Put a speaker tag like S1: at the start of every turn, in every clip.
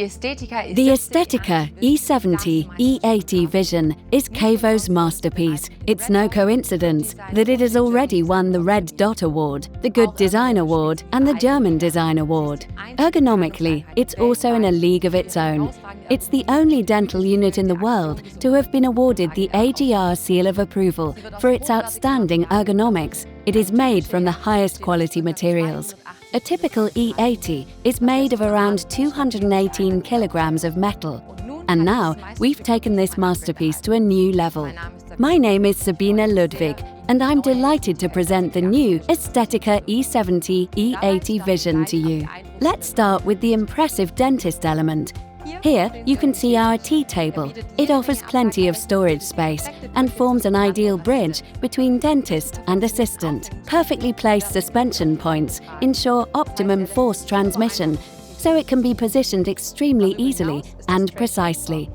S1: The
S2: Aesthetica E70 E80 Vision is KaVo's masterpiece. It's no coincidence that it has already won the Red Dot Award, the Good Design Award, and the German Design Award. Ergonomically, it's also in a league of its own. It's the only dental unit in the world to have been awarded the AGR Seal of Approval for its outstanding ergonomics. It is made from the highest quality materials. A typical E80 is made of around 218 kilograms of metal. And now, we've taken this masterpiece to a new level. My name is Sabine Ludwig, and I'm delighted to present the new Aesthetica E70 E80 Vision to you. Let's start with the impressive dentist element. Here, you can see our tea table. It offers plenty of storage space and forms an ideal bridge between dentist and assistant. Perfectly placed suspension points ensure optimum force transmission, so it can be positioned extremely easily and precisely.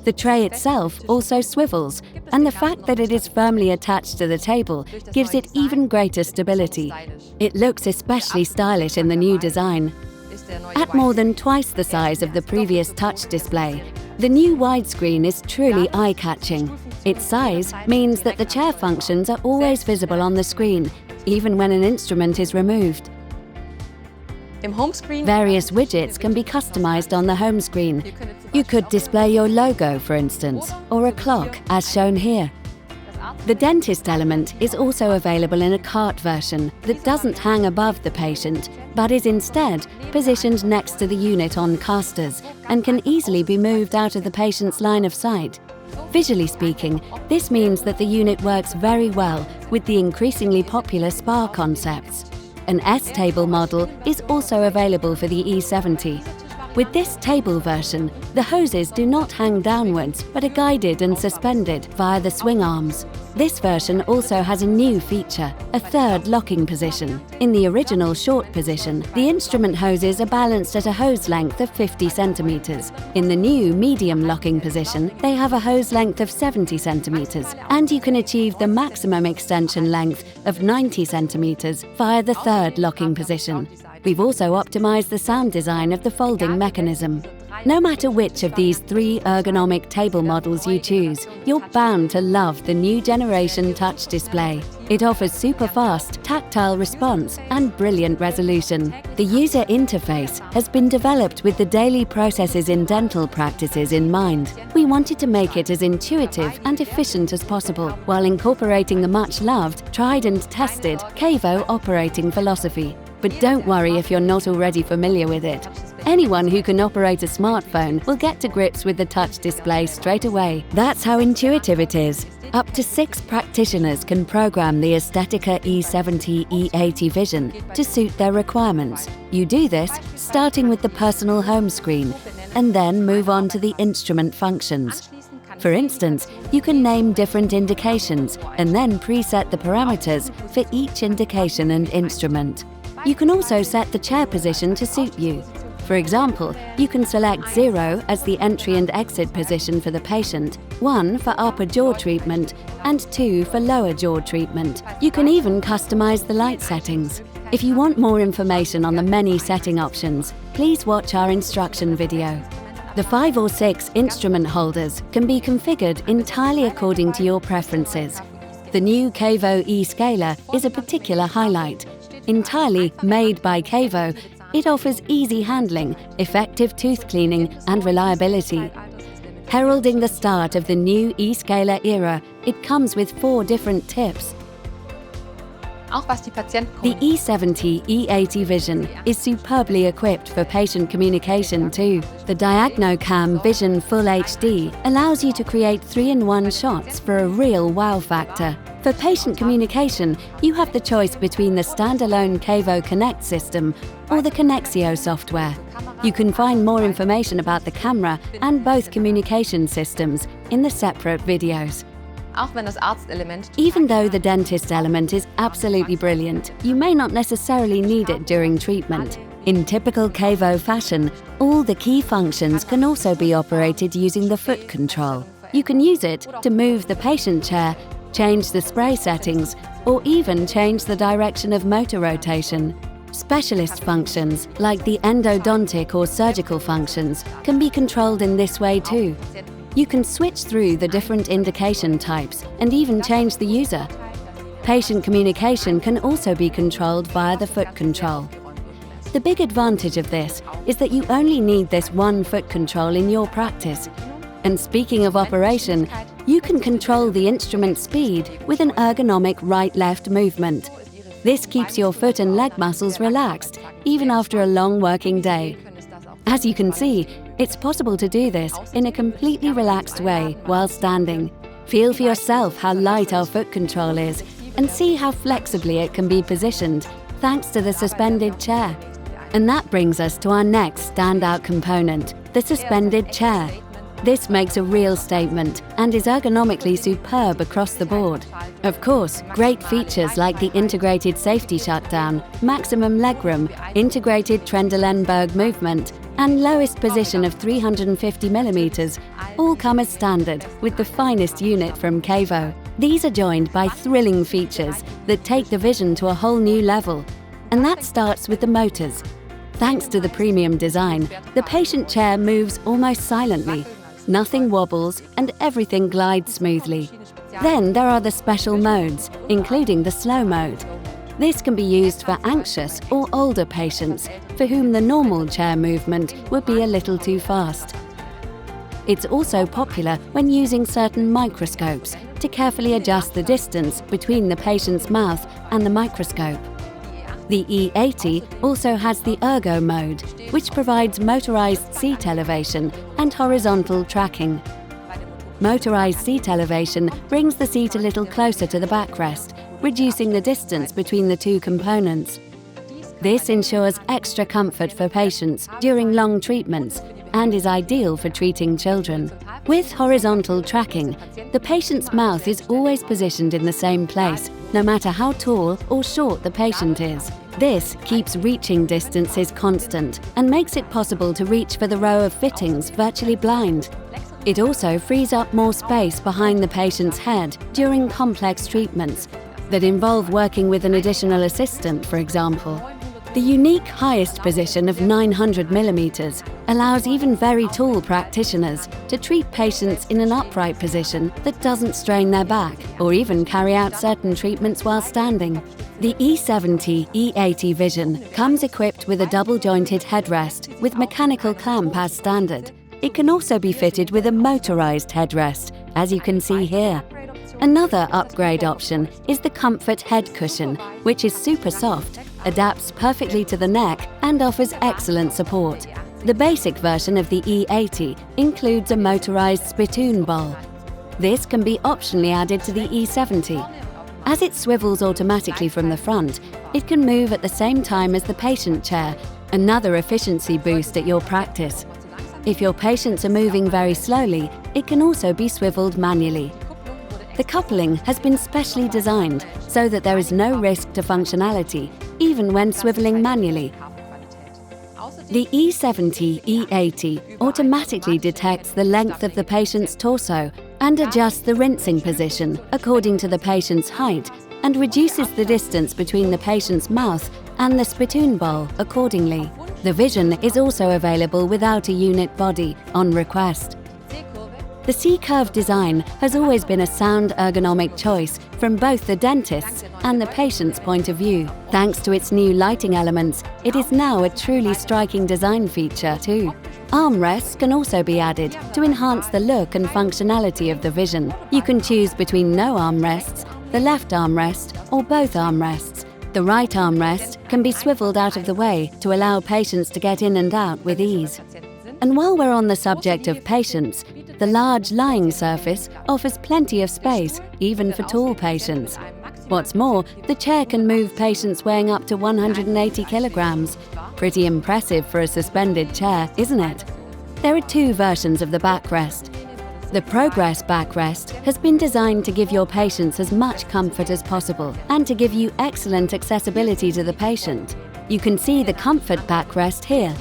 S2: The tray itself also swivels, and the fact that it is firmly attached to the table gives it even greater stability. It looks especially stylish in the new design. At more than twice the size of the previous touch display, the new widescreen is truly eye-catching. Its size means that the chair functions are always visible on the screen, even when an instrument is removed. Various widgets can be customized on the home screen. You could display your logo, for instance, or a clock, as shown here. The dentist element is also available in a cart version that doesn't hang above the patient, but is instead positioned next to the unit on casters and can easily be moved out of the patient's line of sight. Visually speaking, this means that the unit works very well with the increasingly popular spa concepts. An S-table model is also available for the E70. With this table version, the hoses do not hang downwards but are guided and suspended via the swing arms. This version also has a new feature, a third locking position. In the original short position, the instrument hoses are balanced at a hose length of 50 centimeters. In the new medium locking position, they have a hose length of 70 centimeters, and you can achieve the maximum extension length of 90 centimeters via the third locking position. We've also optimized the sound design of the folding mechanism. No matter which of these three ergonomic table models you choose, you're bound to love the new generation touch display. It offers super-fast, tactile response and brilliant resolution. The user interface has been developed with the daily processes in dental practices in mind. We wanted to make it as intuitive and efficient as possible, while incorporating the much-loved, tried and tested KaVo operating philosophy. But don't worry if you're not already familiar with it. Anyone who can operate a smartphone will get to grips with the touch display straight away. That's how intuitive it is. Up to 6 practitioners can program the Aesthetica E70 E80 Vision to suit their requirements. You do this starting with the personal home screen and then move on to the instrument functions. For instance, you can name different indications and then preset the parameters for each indication and instrument. You can also set the chair position to suit you. For example, you can select 0 as the entry and exit position for the patient, 1 for upper jaw treatment, and 2 for lower jaw treatment. You can even customize the light settings. If you want more information on the many setting options, please watch our instruction video. The 5 or 6 instrument holders can be configured entirely according to your preferences. The new KaVo E-Scaler is a particular highlight. Entirely made by KaVo, it offers easy handling, effective tooth cleaning, and reliability. Heralding the start of the new E-Scaler era, it comes with 4 different tips. The E70 E80 Vision is superbly equipped for patient communication too. The DiagnoCam Vision Full HD allows you to create 3-in-1 shots for a real wow factor. For patient communication, you have the choice between the standalone KaVo Connect system or the Connexio software. You can find more information about the camera and both communication systems in the separate videos. Even though the dentist element is absolutely brilliant, you may not necessarily need it during treatment. In typical KaVo fashion, all the key functions can also be operated using the foot control. You can use it to move the patient chair, change the spray settings, or even change the direction of motor rotation. Specialist functions, like the endodontic or surgical functions, can be controlled in this way too. You can switch through the different indication types and even change the user. Patient communication can also be controlled via the foot control. The big advantage of this is that you only need this one foot control in your practice. And speaking of operation, you can control the instrument speed with an ergonomic right-left movement. This keeps your foot and leg muscles relaxed, even after a long working day. As you can see, it's possible to do this in a completely relaxed way while standing. Feel for yourself how light our foot control is and see how flexibly it can be positioned thanks to the suspended chair. And that brings us to our next standout component, the suspended chair. This makes a real statement and is ergonomically superb across the board. Of course, great features like the integrated safety shutdown, maximum legroom, integrated Trendelenburg movement, and lowest position of 350 mm all come as standard with the finest unit from KaVo. These are joined by thrilling features that take the vision to a whole new level. And that starts with the motors. Thanks to the premium design, the patient chair moves almost silently. Nothing wobbles and everything glides smoothly. Then there are the special modes, including the slow mode. This can be used for anxious or older patients for whom the normal chair movement would be a little too fast. It's also popular when using certain microscopes to carefully adjust the distance between the patient's mouth and the microscope. The E80 also has the Ergo mode, which provides motorized seat elevation and horizontal tracking. Motorized seat elevation brings the seat a little closer to the backrest, reducing the distance between the two components. This ensures extra comfort for patients during long treatments and is ideal for treating children. With horizontal tracking, the patient's mouth is always positioned in the same place, no matter how tall or short the patient is. This keeps reaching distances constant and makes it possible to reach for the row of fittings virtually blind. It also frees up more space behind the patient's head during complex treatments that involve working with an additional assistant, for example. The unique highest position of 900 mm allows even very tall practitioners to treat patients in an upright position that doesn't strain their back, or even carry out certain treatments while standing. The E70 E80 Vision comes equipped with a double-jointed headrest with mechanical clamp as standard. It can also be fitted with a motorized headrest, as you can see here. Another upgrade option is the Comfort Head Cushion, which is super soft, adapts perfectly to the neck and offers excellent support. The basic version of the E80 includes a motorized spittoon bowl. This can be optionally added to the E70. As it swivels automatically from the front, it can move at the same time as the patient chair, another efficiency boost at your practice. If your patients are moving very slowly, it can also be swiveled manually. The coupling has been specially designed so that there is no risk to functionality, even when swiveling manually. The E70 E80 automatically detects the length of the patient's torso and adjusts the rinsing position according to the patient's height and reduces the distance between the patient's mouth and the spittoon bowl accordingly. The Vision is also available without a unit body on request. The C-curve design has always been a sound ergonomic choice from both the dentist's and the patient's point of view. Thanks to its new lighting elements, it is now a truly striking design feature too. Armrests can also be added to enhance the look and functionality of the Vision. You can choose between no armrests, the left armrest, or both armrests. The right armrest can be swiveled out of the way to allow patients to get in and out with ease. And while we're on the subject of patients, the large lying surface offers plenty of space, even for tall patients. What's more, the chair can move patients weighing up to 180 kilograms. Pretty impressive for a suspended chair, isn't it? There are two versions of the backrest. The Progress backrest has been designed to give your patients as much comfort as possible and to give you excellent accessibility to the patient. You can see the Comfort backrest here.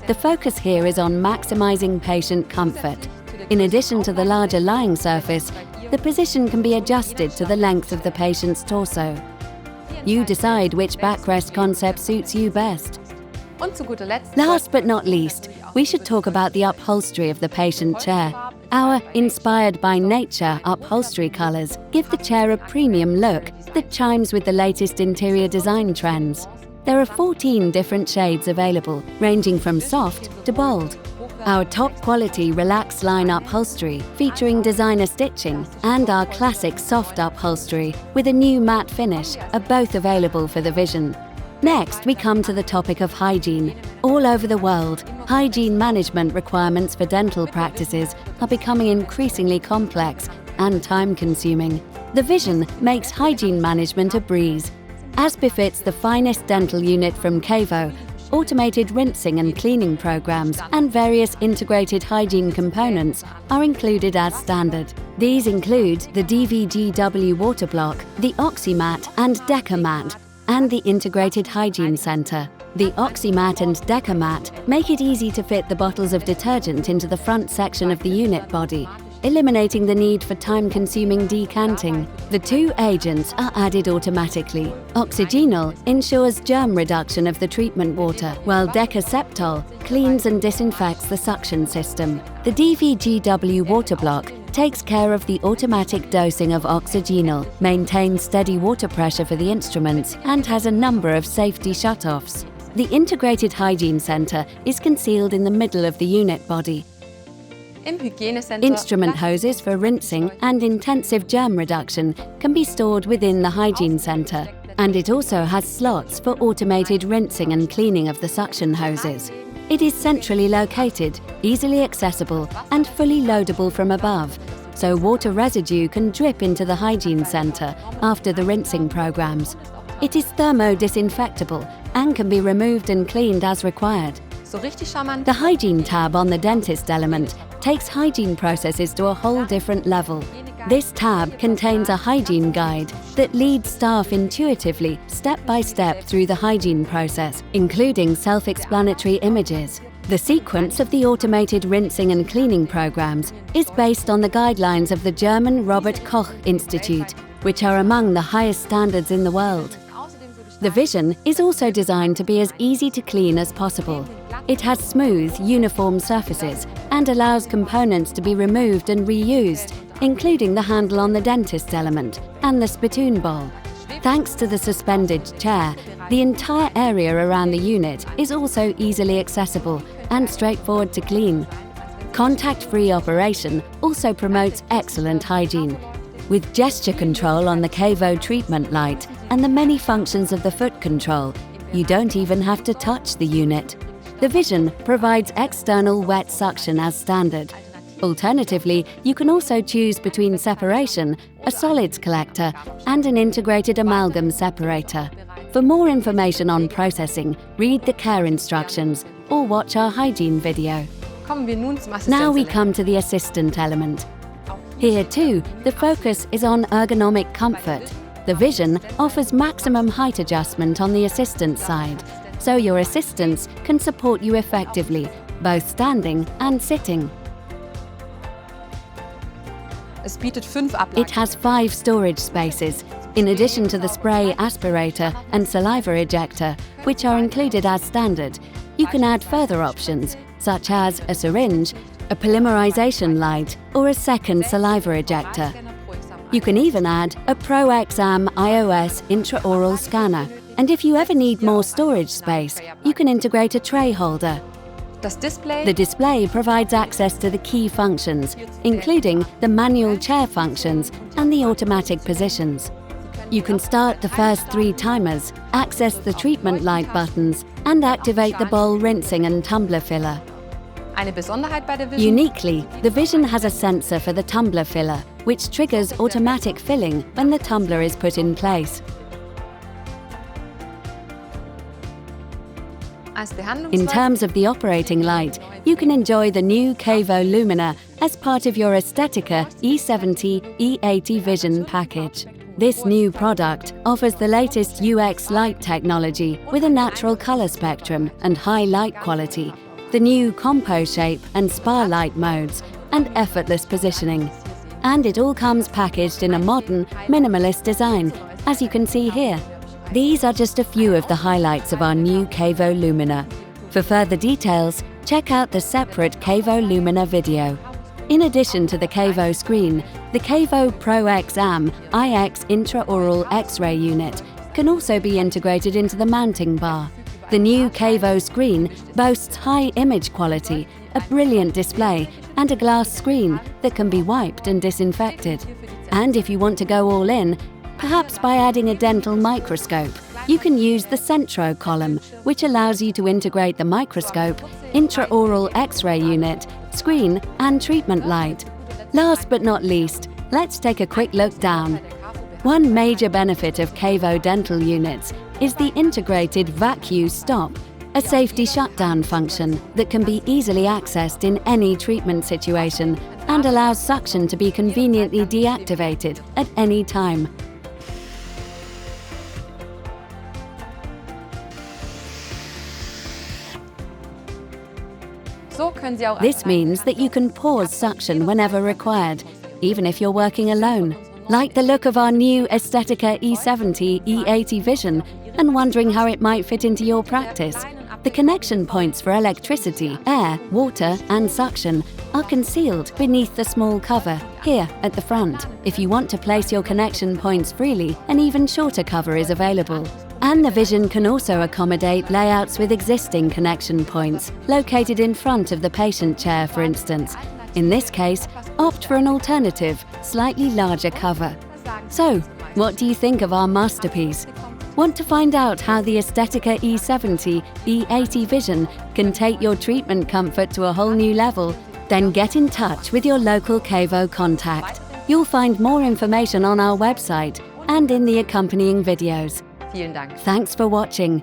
S2: The focus here is on maximizing patient comfort. In addition to the larger lying surface, the position can be adjusted to the length of the patient's torso. You decide which backrest concept suits you best. Last but not least, we should talk about the upholstery of the patient chair. Our inspired by nature upholstery colours give the chair a premium look that chimes with the latest interior design trends. There are 14 different shades available, ranging from soft to bold. Our top-quality relaxed line upholstery featuring designer stitching and our classic soft upholstery with a new matte finish are both available for the Vision. Next, we come to the topic of hygiene. All over the world, hygiene management requirements for dental practices are becoming increasingly complex and time-consuming. The Vision makes hygiene management a breeze. As befits the finest dental unit from KaVo, automated rinsing and cleaning programs and various integrated hygiene components are included as standard. These include the DVGW water block, the OxyMat and DecaMat, and the Integrated Hygiene Center. The OxyMat and DecaMat make it easy to fit the bottles of detergent into the front section of the unit body, eliminating the need for time-consuming decanting. The two agents are added automatically. Oxygenol ensures germ reduction of the treatment water, while Decaseptol cleans and disinfects the suction system. The DVGW water block takes care of the automatic dosing of oxygenol, maintains steady water pressure for the instruments, and has a number of safety shutoffs. The Integrated Hygiene Center is concealed in the middle of the unit body. Instrument hoses for rinsing and intensive germ reduction can be stored within the Hygiene Center, and it also has slots for automated rinsing and cleaning of the suction hoses. It is centrally located, easily accessible, and fully loadable from above, so water residue can drip into the Hygiene Center after the rinsing programs. It is thermo-disinfectable and can be removed and cleaned as required. The Hygiene tab on the dentist element takes hygiene processes to a whole different level. This tab contains a hygiene guide that leads staff intuitively, step by step through the hygiene process, including self-explanatory images. The sequence of the automated rinsing and cleaning programs is based on the guidelines of the German Robert Koch Institute, which are among the highest standards in the world. The Vision is also designed to be as easy to clean as possible. It has smooth, uniform surfaces and allows components to be removed and reused, including the handle on the dentist element and the spittoon bowl. Thanks to the suspended chair, the entire area around the unit is also easily accessible and straightforward to clean. Contact-free operation also promotes excellent hygiene. With gesture control on the KaVo treatment light and the many functions of the foot control, you don't even have to touch the unit. The Vision provides external wet suction as standard. Alternatively, you can also choose between separation, a solids collector, and an integrated amalgam separator. For more information on processing, read the care instructions or watch our hygiene video. Now we come to the assistant element. Here too, the focus is on ergonomic comfort. The Vision offers maximum height adjustment on the assistant side, so your assistants can support you effectively, both standing and sitting. It has 5 storage spaces, in addition to the spray aspirator and saliva ejector, which are included as standard. You can add further options, such as a syringe, a polymerization light, or a second saliva ejector. You can even add a ProExam iOS intraoral scanner. And if you ever need more storage space, you can integrate a tray holder. The display provides access to the key functions, including the manual chair functions and the automatic positions. You can start the first 3 timers, access the treatment light buttons, and activate the bowl rinsing and tumbler filler. Uniquely, the Vision has a sensor for the tumbler filler, which triggers automatic filling when the tumbler is put in place. In terms of the operating light, you can enjoy the new KaVo Lumina as part of your Aesthetica E70 E80 Vision package. This new product offers the latest UX light technology with a natural color spectrum and high light quality, the new compo shape and spa light modes, and effortless positioning. And it all comes packaged in a modern, minimalist design, as you can see here. These are just a few of the highlights of our new KaVo Lumina. For further details, check out the separate KaVo Lumina video. In addition to the KaVo screen, the KaVo Pro Exam IX intraoral X-ray unit can also be integrated into the mounting bar. The new KaVo screen boasts high image quality, a brilliant display, and a glass screen that can be wiped and disinfected. And if you want to go all in, perhaps by adding a dental microscope, you can use the Centro column, which allows you to integrate the microscope, intraoral X-ray unit, screen, and treatment light. Last but not least, let's take a quick look down. One major benefit of KaVo dental units is the integrated vacuum stop, a safety shutdown function that can be easily accessed in any treatment situation and allows suction to be conveniently deactivated at any time. This means that you can pause suction whenever required, even if you're working alone. Like the look of our new Aesthetica E70 E80 Vision and wondering how it might fit into your practice. The connection points for electricity, air, water, and suction are concealed beneath the small cover here at the front. If you want to place your connection points freely, an even shorter cover is available. And the Vision can also accommodate layouts with existing connection points, located in front of the patient chair, for instance. In this case, opt for an alternative, slightly larger cover. So, what do you think of our masterpiece? Want to find out how the Aesthetica E70 E80 Vision can take your treatment comfort to a whole new level? Then get in touch with your local KaVo contact. You'll find more information on our website and in the accompanying videos. Thanks for watching.